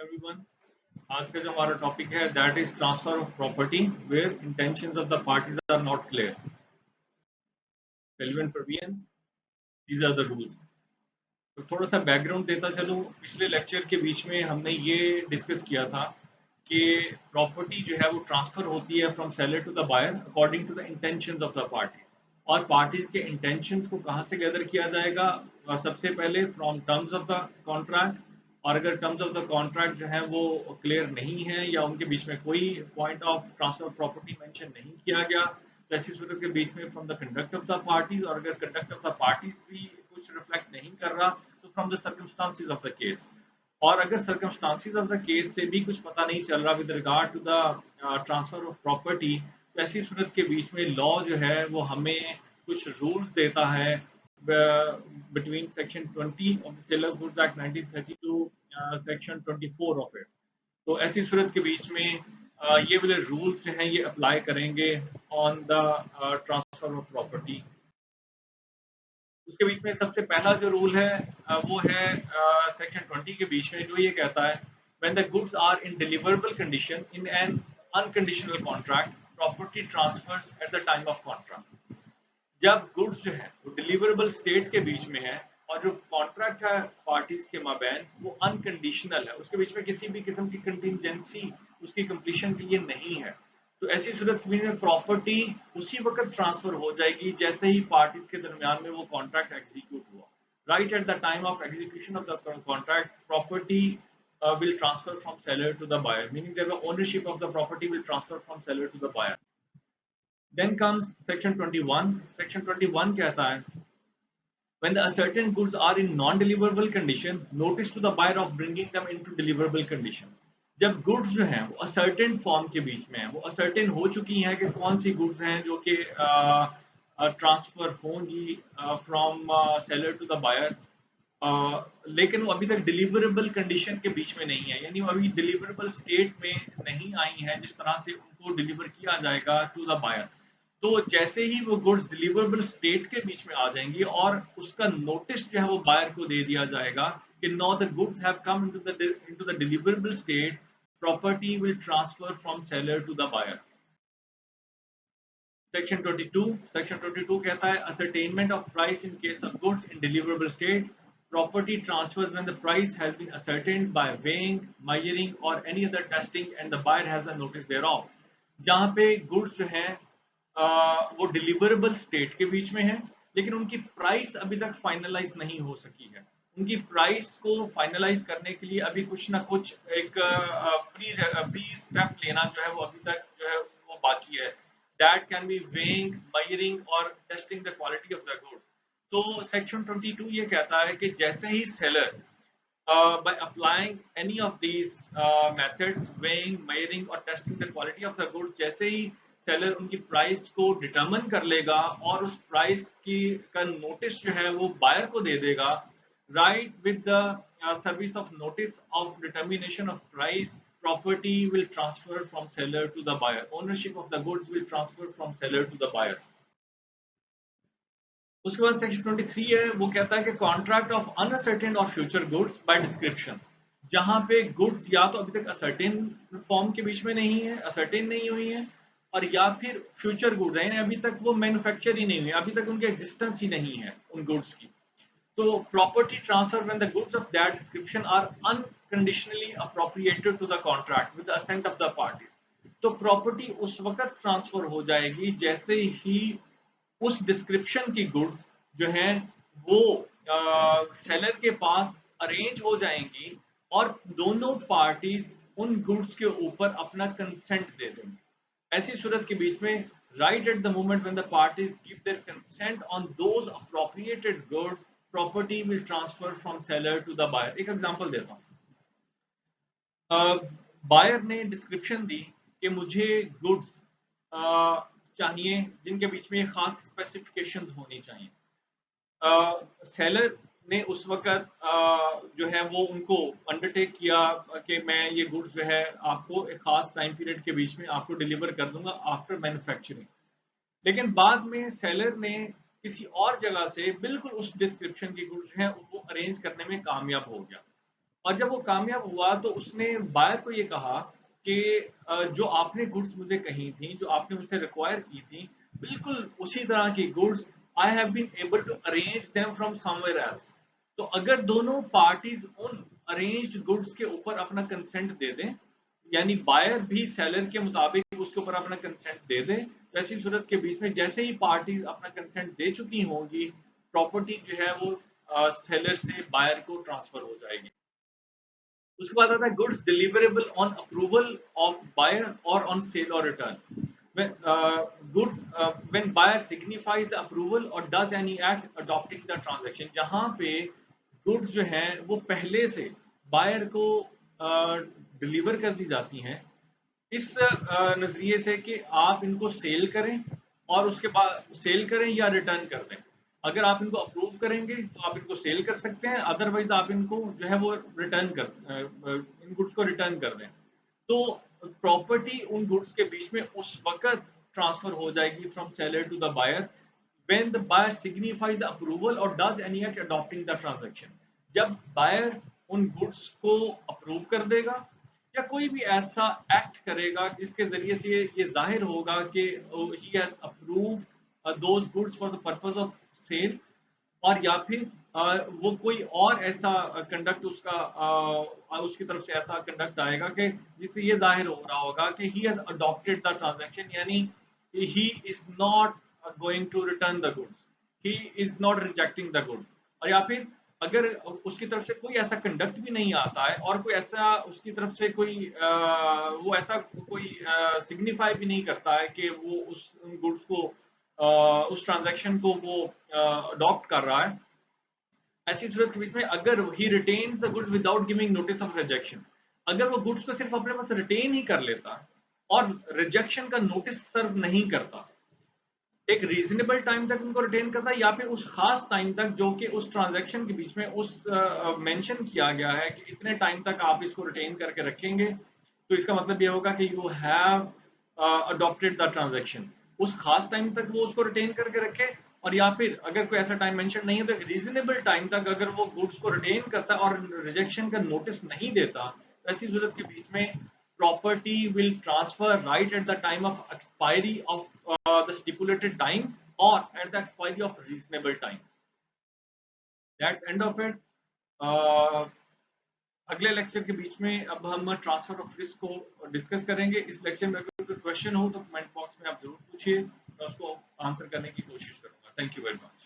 Everyone. आज का जो हमारा टॉपिक है that is transfer of property where intentions of the parties are not clear. Relevant provisions, these are the rules. तो थोड़ा सा बैकग्राउंड देता चलूं। पिछले लेक्चर के बीच में हमने ये डिस्कस किया था कि प्रॉपर्टी जो है वो ट्रांसफर होती है from seller to the buyer according to the intentions of the parties. और पार्टीज के इंटेंशंस को कहाँ से गैदर किया जाएगा? सबसे पहले from terms of the contract. और अगर टर्म्स ऑफ द कॉन्ट्रैक्ट जो है वो क्लियर नहीं है या उनके बीच में कोई point of transfer property mention नहीं किया गया, तो ऐसी सूरत के बीच में from the conduct of the parties. और अगर कंडक्ट ऑफ द पार्टीज भी कुछ रिफ्लेक्ट नहीं कर रहा, तो from the circumstances of the case. और अगर सर्कमस्टांसिस ऑफ द केस से भी कुछ पता नहीं चल रहा with regard to the transfer of property, तो ऐसी सूरत के बीच में लॉ जो है वो हमें कुछ रूल्स देता है between section 20 of the Sailor Goods Act 1930 to section 24 of it। तो ऐसी सूरत के बीच में ये वाले रूल्स जो हैं ये अप्लाई करेंगे on the transfer of property. उसके बीच में सबसे पहला जो रूल है वो है सेक्शन 20 के बीच में, जो ये कहता है when the goods are in deliverable condition in an unconditional contract, property transfers at the time of contract। जब गुड्स जो है वो डिलीवरेबल स्टेट के बीच में है और जो कॉन्ट्रैक्ट है पार्टीज के माबैन वो अनकंडीशनल है, उसके बीच में किसी भी किस्म की कंटिजेंसी उसकी कंप्लीशन के लिए नहीं है, तो ऐसी सूरत में प्रॉपर्टी उसी वक्त ट्रांसफर हो जाएगी जैसे ही पार्टीज के दरमियान में वो कॉन्ट्रैक्ट एग्जीक्यूट हुआ। Right at the time of execution of the contract, property will transfer from seller to the buyer, meaning that the ownership of the property will transfer from seller to the buyer। Then comes section 21। section 21 कहता है when the certain goods are in non-deliverable condition, notice to the buyer of bringing them into deliverable condition। जब goods जो हैं वो ascertain form के बीच में है, वो असर्टेन हो चुकी हैं कि कौन सी गुड्स हैं जो कि ट्रांसफर होंगी from seller to the buyer, लेकिन वो अभी तक डिलीवरेबल कंडीशन के बीच में नहीं है, यानी वो अभी डिलीवरेबल स्टेट में नहीं आई है जिस तरह से उनको डिलीवर किया जाएगा टू द बायर। तो जैसे ही वो गुड्स डिलीवरेबल स्टेट के बीच में आ जाएंगी और उसका नोटिस जो है वो बायर को दे दिया जाएगा कि no the goods have come into the deliverable state, property will transfer from seller to the buyer. Section 22 कहता है ascertainment of price in case of goods in deliverable state, property transfers when the price has been ascertained by weighing, measuring or any other testing and the buyer has a notice thereof। जहाँ पे goods जो हैं वो deliverable state के बीच में है लेकिन उनकी प्राइस अभी तक फाइनलाइज नहीं हो सकी है। उनकी प्राइस को फाइनलाइज करने के लिए अभी कुछ ना कुछ एक प्री स्टेप लेना जो है वो अभी तक जो है वो बाकी है। That can be weighing, measuring or testing the quality of the goods। तो सेक्शन 22 ये कहता है कि जैसे ही seller by applying any of these methods, weighing, measuring or testing the quality of the goods, जैसे ही सेलर उनकी प्राइस को determine कर लेगा और उस प्राइस की का नोटिस जो है वो बायर को दे देगा, right with the service of notice of determination of price, property will transfer from seller to the buyer, ownership of the goods will transfer from seller to the buyer। उसके बाद section 23 है, वो कहता है कि contract of uncertain और future goods by description. जहां पे गुड्स या तो अभी तक असर्टेन फॉर्म के बीच में नहीं है, असर्टेन नहीं हुई है, और या फिर फ्यूचर गुड्स हैं, अभी तक वो मैन्युफैक्चर ही नहीं हुई, अभी तक उनकी एग्जिस्टेंस ही नहीं है उन गुड्स की। तो property transfer when the goods of that description are unconditionally appropriated to the contract with the assent of the parties। तो प्रॉपर्टी उस वक्त ट्रांसफर हो जाएगी जैसे ही उस डिस्क्रिप्शन की गुड्स जो हैं वो सेलर के पास अरेंज हो जाएंगी और दोनों पार्टीज उन गुड्स के ऊपर अपना कंसेंट दे देंगे। ऐसी सूरत के बीच में right at the moment when the parties give their consent on those appropriated goods, property will transfer from seller to the buyer। एक एग्जांपल देता हूँ। बायर ने डिस्क्रिप्शन दी कि मुझे गुड्स चाहिए जिनके बीच में खास स्पेसिफिकेशंस होनी चाहिए। सेलर ने उस वक्त जो है वो उनको अंडरटेक किया कि मैं ये गुड्स जो है आपको एक खास टाइम पीरियड के बीच में आपको डिलीवर कर दूंगा आफ्टर मैन्युफैक्चरिंग। लेकिन बाद में सेलर ने किसी और जगह से बिल्कुल उस डिस्क्रिप्शन की गुड्स हैं वो अरेंज करने में कामयाब हो गया। और जब वो कामयाब हुआ तो उसने बायर को ये कहा कि जो आपने गुड्स मुझे कही थी, जो आपने मुझसे रिक्वायर की थी, बिल्कुल उसी तरह की goods I have been able to arrange them from somewhere else. तो अगर दोनों पार्टीज उन अरेंज्ड गुड्स के ऊपर अपना कंसेंट दे दें, यानी बायर भी सेलर के मुताबिक उसके ऊपर अपना कंसेंट दे दे, तो ऐसी सूरत के बीच में जैसे ही पार्टीज अपना कंसेंट दे चुकी होंगी, प्रॉपर्टी जो है वो सेलर से बायर को ट्रांसफर हो जाएगी। उसके बाद आता है goods deliverable on approval of buyer और ऑन सेल और return. Goods when buyer signifies the approval or does any act adopting the transaction, जहां पे गुड्स जो हैं वो पहले से बायर को डिलीवर कर दी जाती हैं इस नजरिए से कि आप इनको सेल करें और उसके बाद सेल करें या रिटर्न कर दें। अगर आप इनको अप्रूव करेंगे तो आप इनको सेल कर सकते हैं, अदरवाइज आप इनको जो है वो रिटर्न इन गुड्स को रिटर्न कर दें। तो प्रॉपर्टी उन गुड्स के बीच में उस वक्त ट्रांसफर हो जाएगी from seller to the buyer when the buyer signifies approval or does any act adopting the transaction। जब बायर उन गुड्स को अप्रूव कर देगा या कोई भी ऐसा एक्ट करेगा जिसके जरिए से ये जाहिर होगा कि he has approve those goods for the purpose of sale, और या फिर वो कोई और ऐसा कंडक्ट उसकी तरफ से ऐसा कंडक्ट आएगा कि जिससे ये जाहिर हो रहा होगा कि he has adopted the transaction, यानी he is not going to return the goods, he is not rejecting the goods. और या फिर अगर उसकी तरफ से कोई ऐसा कंडक्ट भी नहीं आता है और कोई ऐसा उसकी तरफ से कोई वो ऐसा कोई सिग्निफाई भी नहीं करता है कि वो उस गुड्स को उस ट्रांजैक्शन को वो अडॉप्ट कर रहा है, ऐसी सूरत के बीच में अगर he retains the goods without giving notice of rejection, अगर वो गुड्स को सिर्फ अपने पास रिटेन ही कर लेता और रिजेक्शन का नोटिस सर्व नहीं करता, एक रीजनेबल टाइम तक उनको रिटेन करता है या फिर उस खास टाइम तक जो कि उस ट्रांजैक्शन के बीच में उस मेंशन किया गया है कि इतने टाइम तक आप इसको रिटेन करके रखेंगे, तो इसका मतलब ये होगा कि you have adopted the transaction. उस खास टाइम तक वो उसको रिटेन करके रखे, और या फिर अगर कोई ऐसा टाइम मेंशन नहीं है तो एक रीजनेबल टाइम तक अगर वो गुड्स को रिटेन करता है और रिजेक्शन का नोटिस नहीं देता, तो ऐसी सूरत के बीच में property will transfer right at the time of expiry of the stipulated time or at the expiry of reasonable time। That's end of it। uh, अगले लेक्चर के बीच में अब हम ट्रांसफर ऑफ रिस्क को डिस्कस करेंगे। इस लेक्चर में अगर कोई क्वेश्चन हो तो कमेंट बॉक्स में आप जरूर पूछिए, मैं उसको आंसर करने की कोशिश करूंगा। Thank you very much.